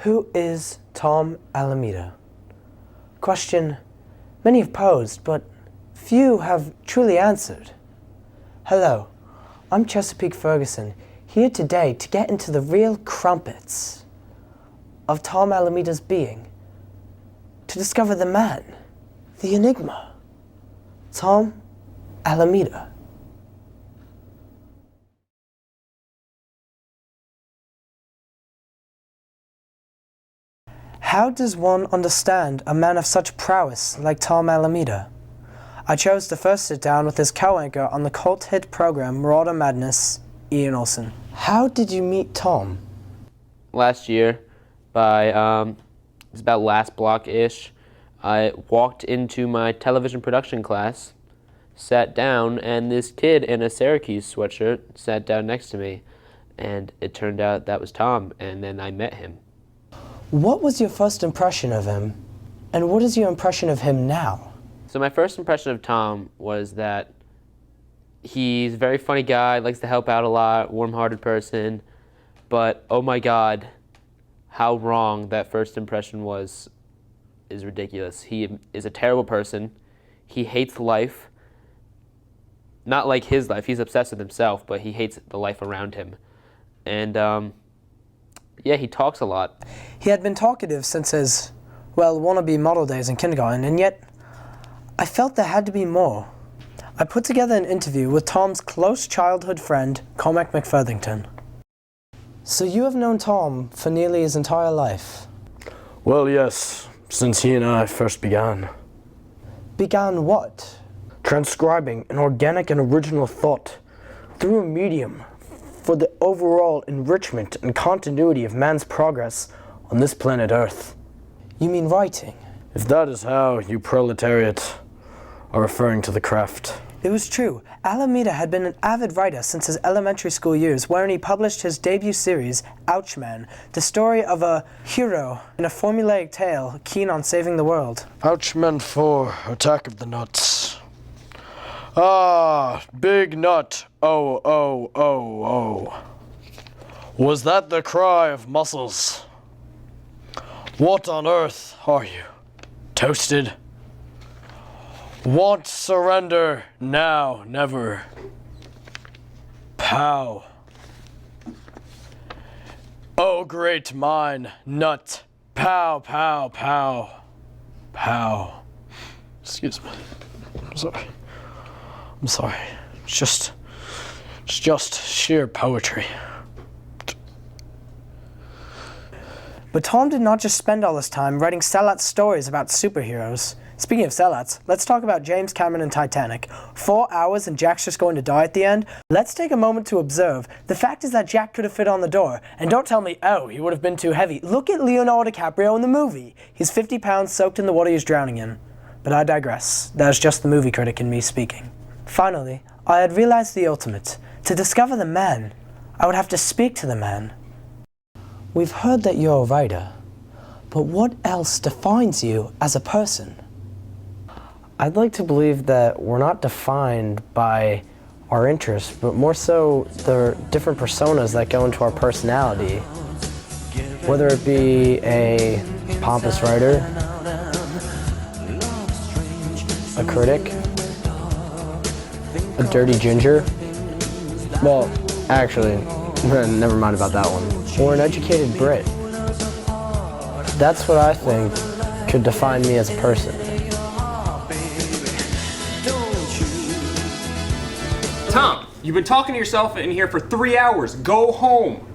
Who is Tom Alameda? Question many have posed, but few have truly answered. Hello, I'm Chesapeake Ferguson, here today to get into the real crumpets of Tom Alameda's being, to discover the man, the enigma, Tom Alameda. How does one understand a man of such prowess like Tom Alameda? I chose to first sit down with his co-anchor on the cult hit program Marauder Madness, Ian Olsen. How did you meet Tom? Last year, it's about last block-ish, I walked into my television production class, sat down, and this kid in a Syracuse sweatshirt sat down next to me, and it turned out that was Tom, and then I met him. What was your first impression of him, and what is your impression of him now? So my first impression of Tom was that he's a very funny guy, likes to help out a lot, warm-hearted person, but oh my God, how wrong that first impression was is ridiculous. He is a terrible person. He hates life. Not like his life, he's obsessed with himself, but he hates the life around him. And yeah, he talks a lot. He had been talkative since his, wannabe model days in kindergarten, and yet I felt there had to be more. I put together an interview with Tom's close childhood friend, Cormac McFurthington. So you have known Tom for nearly his entire life? Well, yes, since he and I first began. Began what? Transcribing an organic and original thought through a medium for the overall enrichment and continuity of man's progress on this planet Earth. You mean writing? If that is how you proletariat are referring to the craft. It was true. Alameda had been an avid writer since his elementary school years, wherein he published his debut series, Ouchman, the story of a hero in a formulaic tale keen on saving the world. Ouchman 4, Attack of the Nuts. Ah, big nut, oh, oh, oh, oh. Was that the cry of muscles? What on earth are you? Toasted? Want surrender, now, never. Pow. Oh, great mine, nut. Pow, pow, pow. Pow. Excuse me. I'm sorry. It's just sheer poetry. But Tom did not just spend all his time writing sellout stories about superheroes. Speaking of sellouts, let's talk about James Cameron and Titanic. 4 hours and Jack's just going to die at the end? Let's take a moment to observe. The fact is that Jack could have fit on the door. And don't tell me, oh, he would have been too heavy. Look at Leonardo DiCaprio in the movie. He's 50 pounds soaked in the water he's drowning in. But I digress. That is just the movie critic in me speaking. Finally, I had realized the ultimate. To discover the man, I would have to speak to the man. We've heard that you're a writer, but what else defines you as a person? I'd like to believe that we're not defined by our interests, but more so the different personas that go into our personality. Whether it be a pompous writer, a critic, a dirty ginger. Well, actually, never mind about that one. Or an educated Brit. That's what I think could define me as a person. Tom, you've been talking to yourself in here for 3 hours. Go home.